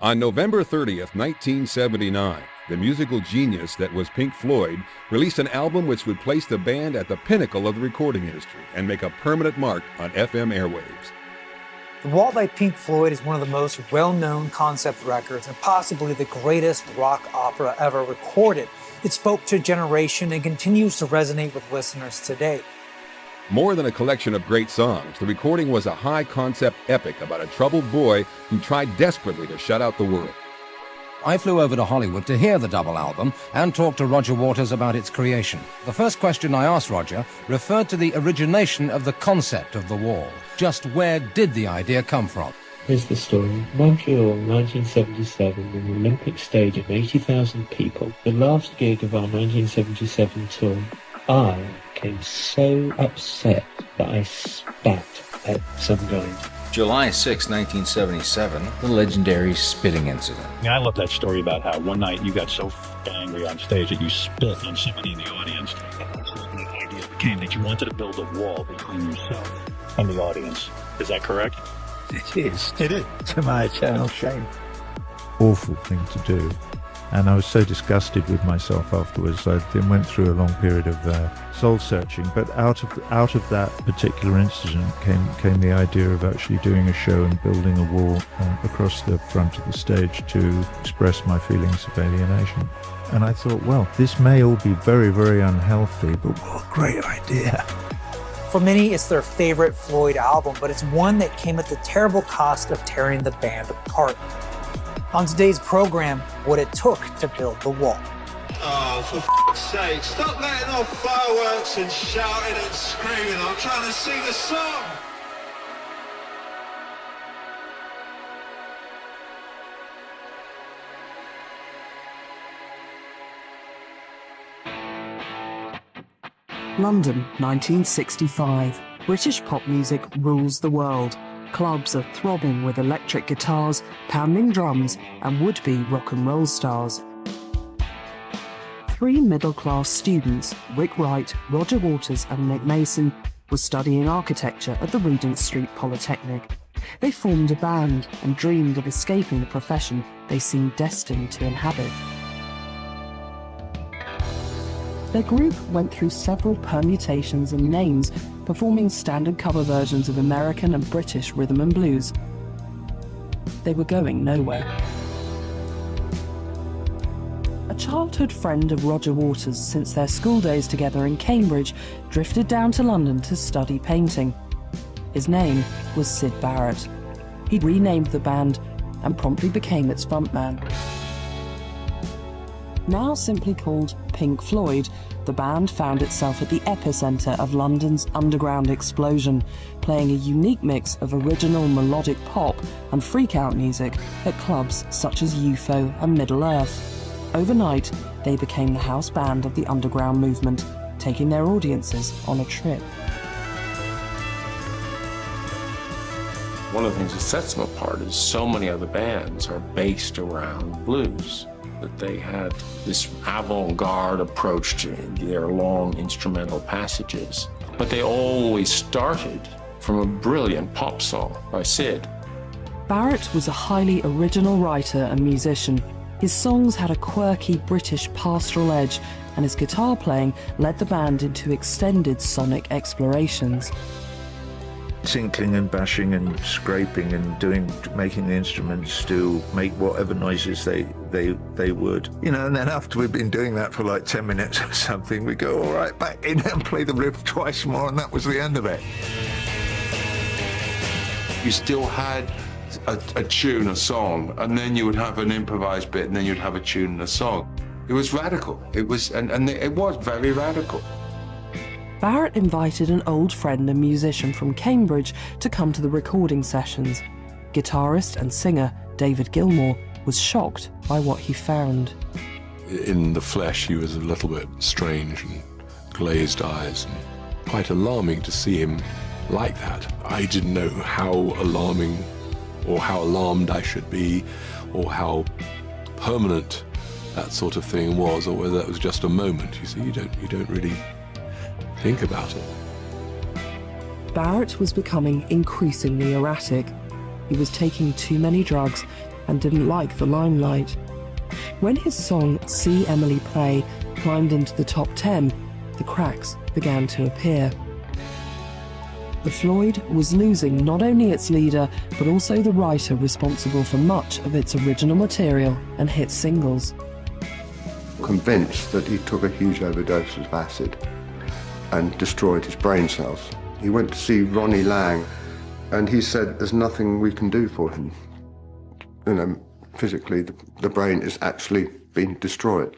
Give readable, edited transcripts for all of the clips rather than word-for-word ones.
On November 30th, 1979, the musical genius that was Pink Floyd released an album which would place the band at the pinnacle of the recording industry and make a permanent mark on FM airwaves. The Wall by Pink Floyd is one of the most well-known concept records and possibly the greatest rock opera ever recorded. It spoke to a generation and continues to resonate with listeners today. More than a collection of great songs, the recording was a high-concept epic about a troubled boy who tried desperately to shut out the world. I flew over to Hollywood to hear the double album and talk to Roger Waters about its creation. The first question I asked Roger referred to the origination of the concept of the wall. Just where did the idea come from? Here's the story. Montreal, 1977, an Olympic stadium, 80,000 people. The last gig of our 1977 tour, I became so upset that I spat at some guy. July 6, 1977, the legendary spitting incident. I love that story about how one night you got so angry on stage that you spit on somebody in the audience. And the idea became that you wanted to build a wall between yourself and the audience. Is that correct? It is. It is. To my eternal shame. Awful thing to do. And I was so disgusted with myself afterwards. I then went through a long period of soul searching. But out of that particular incident came the idea of actually doing a show and building a wall across the front of the stage to express my feelings of alienation. And I thought, well, this may all be very, very unhealthy, but what a great idea. For many, it's their favorite Floyd album, but it's one that came at the terrible cost of tearing the band apart. On today's program, what it took to build the wall. Oh, for f***'s sake, stop letting off fireworks and shouting and screaming. I'm trying to sing a song. London, 1965. British pop music rules the world. Clubs are throbbing with electric guitars, pounding drums, and would-be rock and roll stars. Three middle-class students, Rick Wright, Roger Waters, and Nick Mason, were studying architecture at the Regent Street Polytechnic. They formed a band and dreamed of escaping the profession they seemed destined to inhabit. Their group went through several permutations and names, performing standard cover versions of American and British rhythm and blues. They were going nowhere. A childhood friend of Roger Waters since their school days together in Cambridge drifted down to London to study painting. His name was Syd Barrett. He renamed the band and promptly became its frontman. Now simply called Pink Floyd, the band found itself at the epicenter of London's underground explosion, playing a unique mix of original melodic pop and freak-out music at clubs such as UFO and Middle-earth. Overnight, they became the house band of the underground movement, taking their audiences on a trip. One of the things that sets them apart is so many other bands are based around blues. That they had this avant-garde approach to their long instrumental passages. But they always started from a brilliant pop song by Syd. Barrett was a highly original writer and musician. His songs had a quirky British pastoral edge, and his guitar playing led the band into extended sonic explorations. Tinkling and bashing and scraping and making the instruments make whatever noises they would. You know, and then after we'd been doing that for like 10 minutes or something, we go, all right, back in and play the riff twice more, and that was the end of it. You still had a tune, a song, and then you would have an improvised bit, and then you'd have a tune and a song. It was radical. It was, and it was very radical. Barrett invited an old friend and musician from Cambridge to come to the recording sessions. Guitarist and singer David Gilmour was shocked by what he found. In the flesh, he was a little bit strange and glazed eyes, and quite alarming to see him like that. I didn't know how alarming or how alarmed I should be, or how permanent that sort of thing was, or whether that was just a moment. You see, you don't really think about it. Barrett was becoming increasingly erratic. He was taking too many drugs and didn't like the limelight. When his song See Emily Play climbed into the top 10, the cracks began to appear. The Floyd was losing not only its leader, but also the writer responsible for much of its original material and hit singles. Convinced that he took a huge overdose of acid and destroyed his brain cells. He went to see Ronnie Lang and he said, there's nothing we can do for him. You know, physically, the brain is actually being destroyed.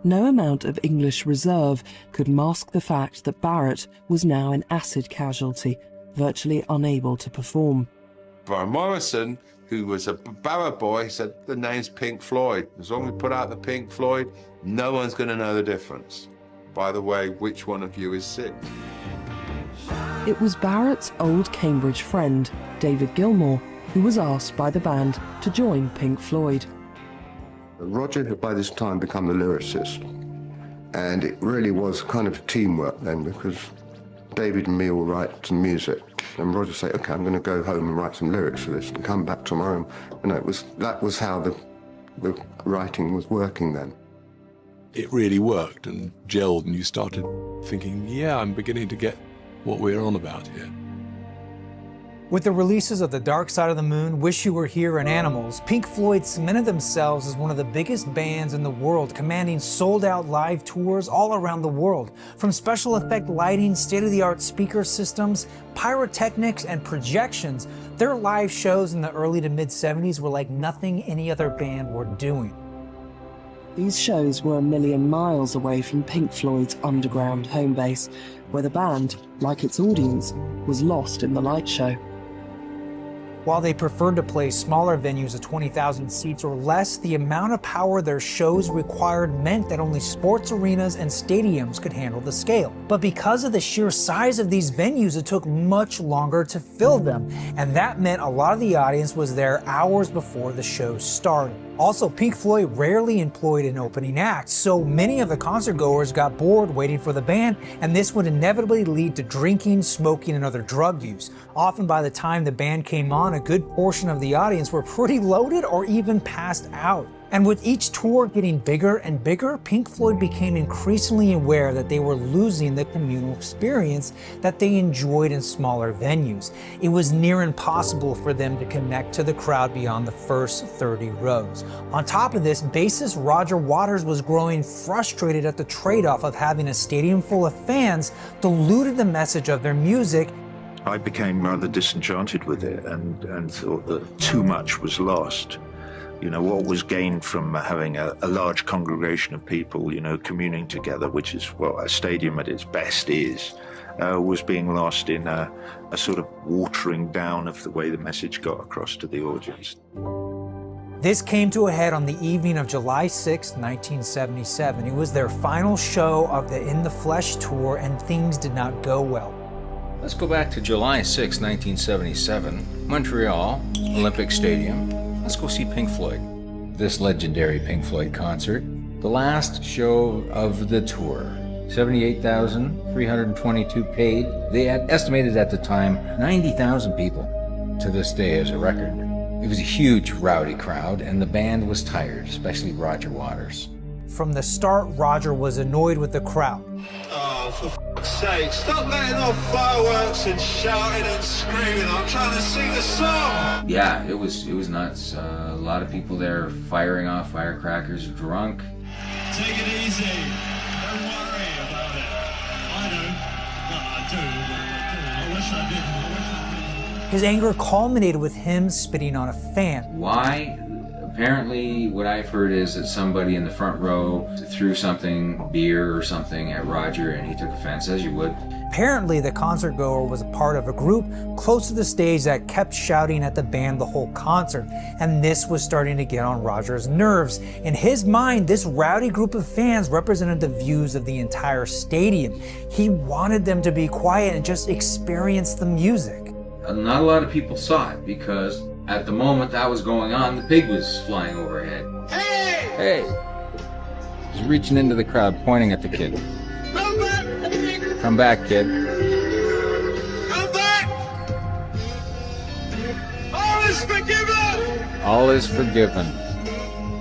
No amount of English reserve could mask the fact that Barrett was now an acid casualty, virtually unable to perform. Brian Morrison, who was a Barrett boy, said, the name's Pink Floyd. As long as we put out the Pink Floyd, no one's going to know the difference. By the way, which one of you is sick? It was Barrett's old Cambridge friend, David Gilmour, who was asked by the band to join Pink Floyd. Roger had by this time become the lyricist, and it really was kind of teamwork then, because David and me will write some music, and Roger say, okay, I'm going to go home and write some lyrics for this and come back tomorrow. You know, that was how the writing was working then. It really worked and gelled, and you started thinking, yeah, I'm beginning to get what we're on about here. With the releases of The Dark Side of the Moon, Wish You Were Here, and Animals, Pink Floyd cemented themselves as one of the biggest bands in the world, commanding sold-out live tours all around the world. From special effect lighting, state-of-the-art speaker systems, pyrotechnics, and projections, their live shows in the early to mid-70s were like nothing any other band were doing. These shows were a million miles away from Pink Floyd's underground home base, where the band, like its audience, was lost in the light show. While they preferred to play smaller venues of 20,000 seats or less, the amount of power their shows required meant that only sports arenas and stadiums could handle the scale. But because of the sheer size of these venues, it took much longer to fill them, and that meant a lot of the audience was there hours before the show started. Also, Pink Floyd rarely employed an opening act, so many of the concertgoers got bored waiting for the band, and this would inevitably lead to drinking, smoking, and other drug use. Often by the time the band came on, a good portion of the audience were pretty loaded or even passed out. And with each tour getting bigger and bigger, Pink Floyd became increasingly aware that they were losing the communal experience that they enjoyed in smaller venues. It was near impossible for them to connect to the crowd beyond the first 30 rows. On top of this, bassist Roger Waters was growing frustrated at the trade-off of having a stadium full of fans diluted the message of their music. I became rather disenchanted with it and thought that too much was lost. You know, what was gained from having a large congregation of people, you know, communing together, which is what a stadium at its best is, was being lost in a sort of watering down of the way the message got across to the audience. This came to a head on the evening of July 6, 1977. It was their final show of the In the Flesh tour, and things did not go well. Let's go back to July 6, 1977, Montreal, Olympic Stadium. Let's go see Pink Floyd. This legendary Pink Floyd concert, the last show of the tour. 78,322 paid. They had estimated at the time 90,000 people. To this day is a record. It was a huge, rowdy crowd, and the band was tired, especially Roger Waters. From the start, Roger was annoyed with the crowd. Oh, for f***'s sake, stop letting off fireworks and shouting and screaming. I'm trying to sing the song. Yeah, it was nuts. A lot of people there firing off firecrackers, drunk. Take it easy. Don't worry about it. I don't. Well, I do, but I wish I didn't. His anger culminated with him spitting on a fan. Why? Apparently, what I've heard is that somebody in the front row threw something, beer or something, at Roger, and he took offense, as you would. Apparently, the concertgoer was a part of a group close to the stage that kept shouting at the band the whole concert, and this was starting to get on Roger's nerves. In his mind, this rowdy group of fans represented the views of the entire stadium. He wanted them to be quiet and just experience the music. Not a lot of people saw it because at the moment that was going on, the pig was flying overhead. Hey! Hey! He's reaching into the crowd, pointing at the kid. Come back, kid. Come back! is forgiven! All is forgiven.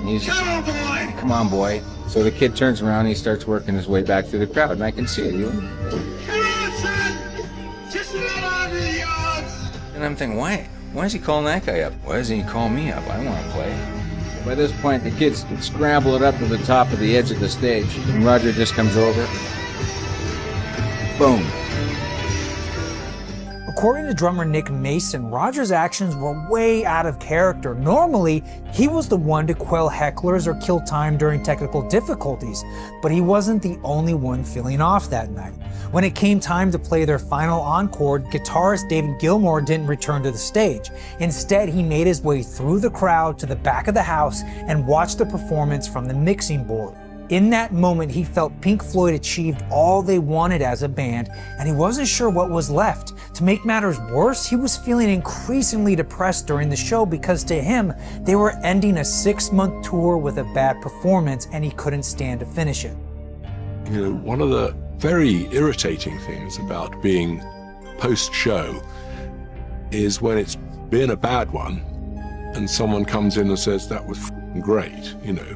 He's Cowboy! Come on, boy. So the kid turns around and he starts working his way back through the crowd, and I can see it. Come on, son! Just let out of the yards! And I'm thinking, why is he calling that guy up? Why doesn't he call me up? I want to play. By this point, the kids scramble it up to the top of the edge of the stage, and Roger just comes over. Boom. According to drummer Nick Mason, Roger's actions were way out of character. Normally, he was the one to quell hecklers or kill time during technical difficulties, but he wasn't the only one feeling off that night. When it came time to play their final encore, guitarist David Gilmour didn't return to the stage. Instead, he made his way through the crowd to the back of the house and watched the performance from the mixing board. In that moment, he felt Pink Floyd achieved all they wanted as a band, and he wasn't sure what was left. To make matters worse, he was feeling increasingly depressed during the show because to him, they were ending a 6-month tour with a bad performance, and he couldn't stand to finish it. You know, one of the very irritating things about being post-show is when it's been a bad one, and someone comes in and says, that was great, you know,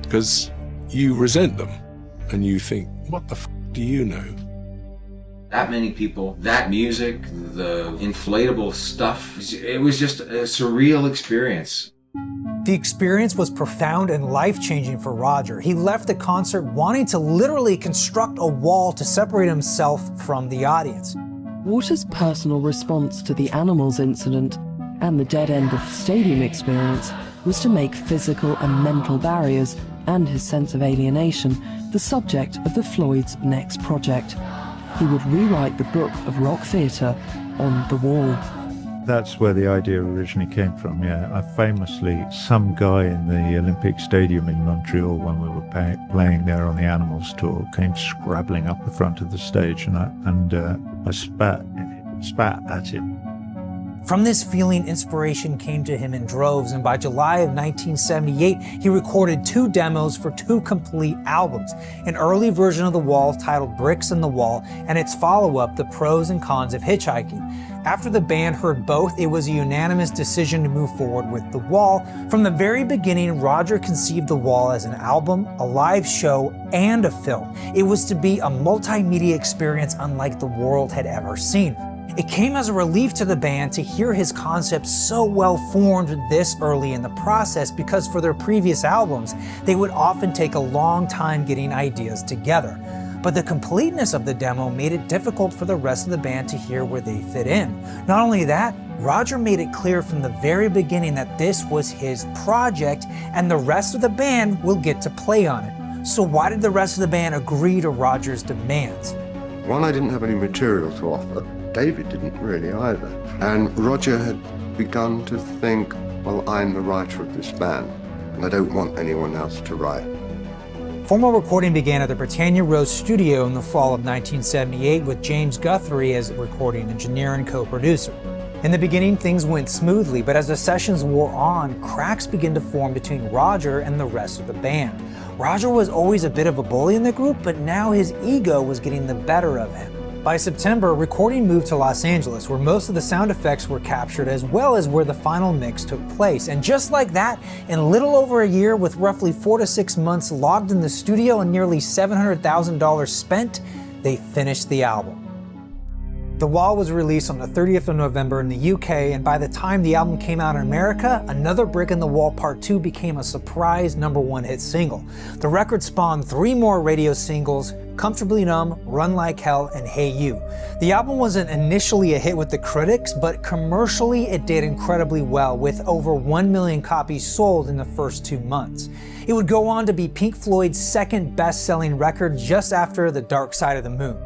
because you resent them, and you think, what the do you know? That many people, that music, the inflatable stuff, it was just a surreal experience. The experience was profound and life-changing for Roger. He left the concert wanting to literally construct a wall to separate himself from the audience. Waters' personal response to the animals incident and the dead end of stadium experience was to make physical and mental barriers and his sense of alienation the subject of the Floyd's next project. He would rewrite the book of rock theatre on the wall. That's where the idea originally came from, yeah. Some guy in the Olympic Stadium in Montreal when we were playing there on the Animals tour came scrabbling up the front of the stage, and I spat at him. From this feeling, inspiration came to him in droves, and by July of 1978, he recorded 2 demos for 2 complete albums, an early version of The Wall titled Bricks in the Wall, and its follow-up, The Pros and Cons of Hitchhiking. After the band heard both, it was a unanimous decision to move forward with The Wall. From the very beginning, Roger conceived The Wall as an album, a live show, and a film. It was to be a multimedia experience unlike the world had ever seen. It came as a relief to the band to hear his concept so well formed this early in the process, because for their previous albums, they would often take a long time getting ideas together. But the completeness of the demo made it difficult for the rest of the band to hear where they fit in. Not only that, Roger made it clear from the very beginning that this was his project and the rest of the band will get to play on it. So why did the rest of the band agree to Roger's demands? One, I didn't have any material to offer. David didn't really either. And Roger had begun to think, well, I'm the writer of this band, and I don't want anyone else to write. Formal recording began at the Britannia Rose studio in the fall of 1978 with James Guthrie as recording engineer and co-producer. In the beginning, things went smoothly, but as the sessions wore on, cracks began to form between Roger and the rest of the band. Roger was always a bit of a bully in the group, but now his ego was getting the better of him. By September, recording moved to Los Angeles, where most of the sound effects were captured, as well as where the final mix took place. And just like that, in little over a year, with roughly 4 to 6 months logged in the studio and nearly $700,000 spent, they finished the album. The Wall was released on the 30th of November in the UK, and by the time the album came out in America, Another Brick in the Wall Part 2 became a surprise #1 hit single. The record spawned 3 more radio singles, Comfortably Numb, Run Like Hell, and Hey You. The album wasn't initially a hit with the critics, but commercially it did incredibly well, with over 1 million copies sold in the first 2 months. It would go on to be Pink Floyd's second best-selling record just after The Dark Side of the Moon.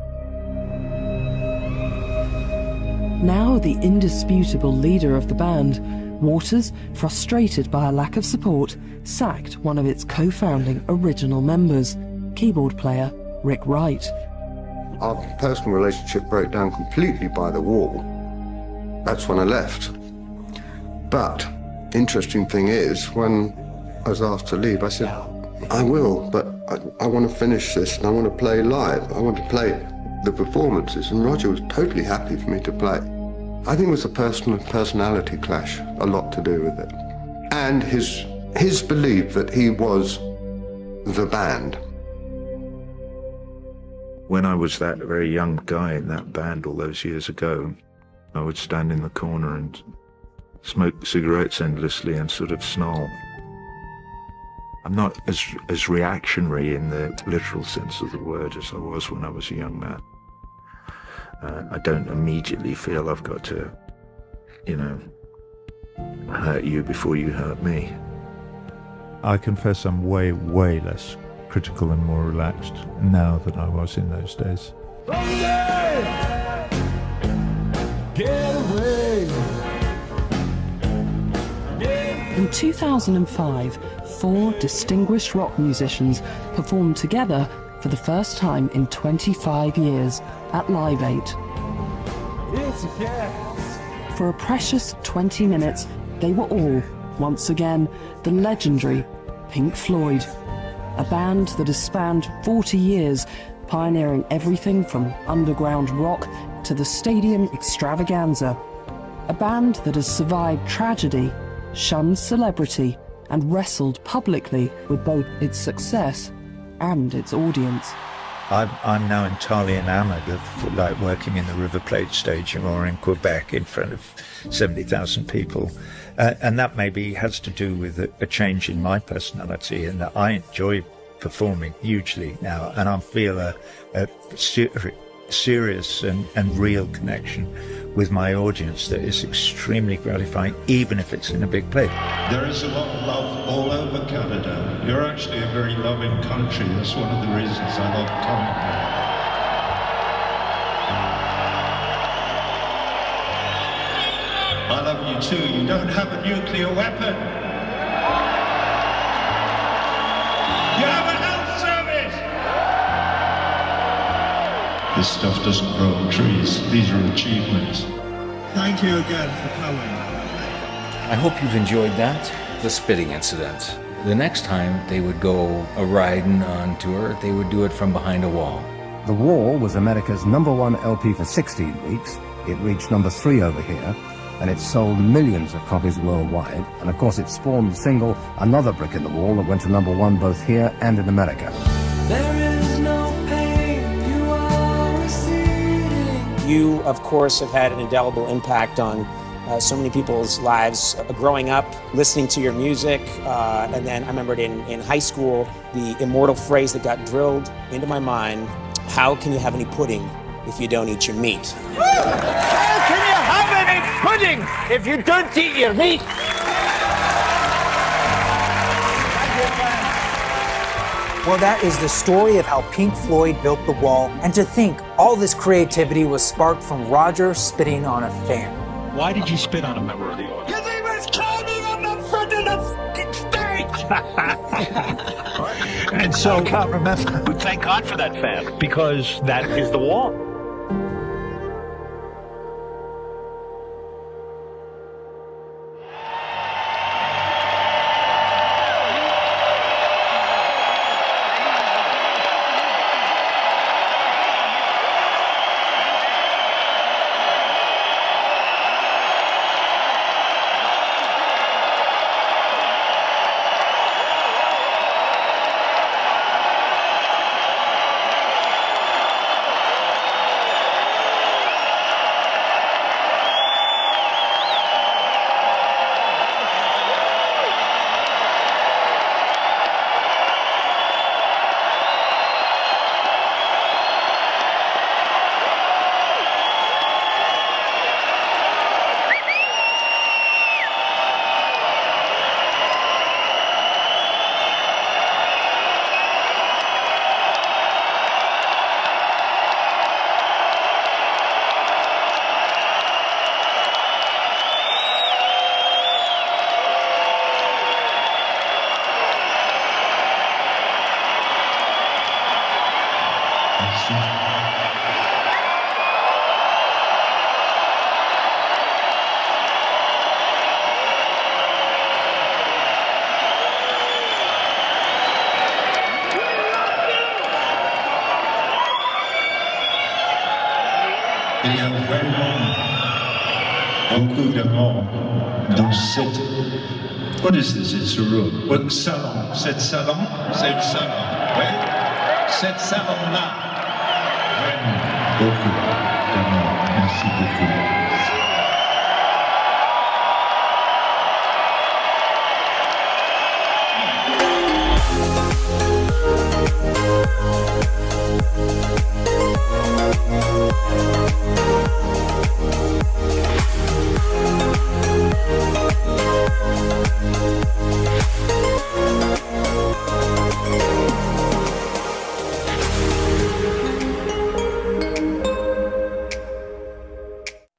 Now the indisputable leader of the band, Waters, frustrated by a lack of support, sacked one of its co-founding original members, keyboard player Rick Wright. Our personal relationship broke down completely by The Wall. That's when I left. But interesting thing is, when I was asked to leave, I said, I will, but I want to finish this and I want to play live. I want to play the performances, and Roger was totally happy for me to play. I think it was a personality clash, a lot to do with it. And his belief that he was the band. When I was that very young guy in that band all those years ago, I would stand in the corner and smoke cigarettes endlessly and sort of snarl. I'm not as reactionary in the literal sense of the word as I was when I was a young man. I don't immediately feel I've got to, hurt you before you hurt me. I confess I'm way, way less critical and more relaxed now than I was in those days. Get away. In 2005, 4 distinguished rock musicians performed together for the first time in 25 years at Live 8. For a precious 20 minutes, they were all, once again, the legendary Pink Floyd, a band that has spanned 40 years, pioneering everything from underground rock to the stadium extravaganza. A band that has survived tragedy, shunned celebrity, and wrestled publicly with both its success and its audience. I'm now entirely enamoured of working in the River Plate Stadium or in Quebec in front of 70,000 people. And that maybe has to do with a change in my personality, in that I enjoy performing hugely now, and I feel a serious and real connection with my audience that is extremely gratifying, even if it's in a big place. There is a lot of love all over Canada. You're actually a very loving country. That's one of the reasons I love coming here. I love you too. You don't have a nuclear weapon. You have a health service. This stuff doesn't grow on trees. These are achievements. Thank you again for coming. I hope you've enjoyed that. The spitting incident. The next time they would go a-riding on tour, they would do it from behind a wall. The Wall was America's #1 LP for 16 weeks. It reached number 3 over here, and it sold millions of copies worldwide. And of course it spawned the single Another Brick in the Wall that went to #1 both here and in America. There is no pain you are receding. You, of course, have had an indelible impact on so many people's lives growing up, listening to your music. And then I remembered in high school, the immortal phrase that got drilled into my mind, how can you have any pudding if you don't eat your meat? How can you have any pudding if you don't eat your meat? Well, that is the story of how Pink Floyd built the Wall, and to think all this creativity was sparked from Roger spitting on a fan. Why did you spit on a member of the audience? Because he was climbing on the front of the fucking stage! And so, I can't remember. thank God for that fan, because that is the Wall. Video very long. beaucoup d'amour dans cette... What is this? It's a room. What salon? Cette salon? C'est le salon. Oui. Cette salon-là. Vraiment beaucoup d'amour. Merci beaucoup.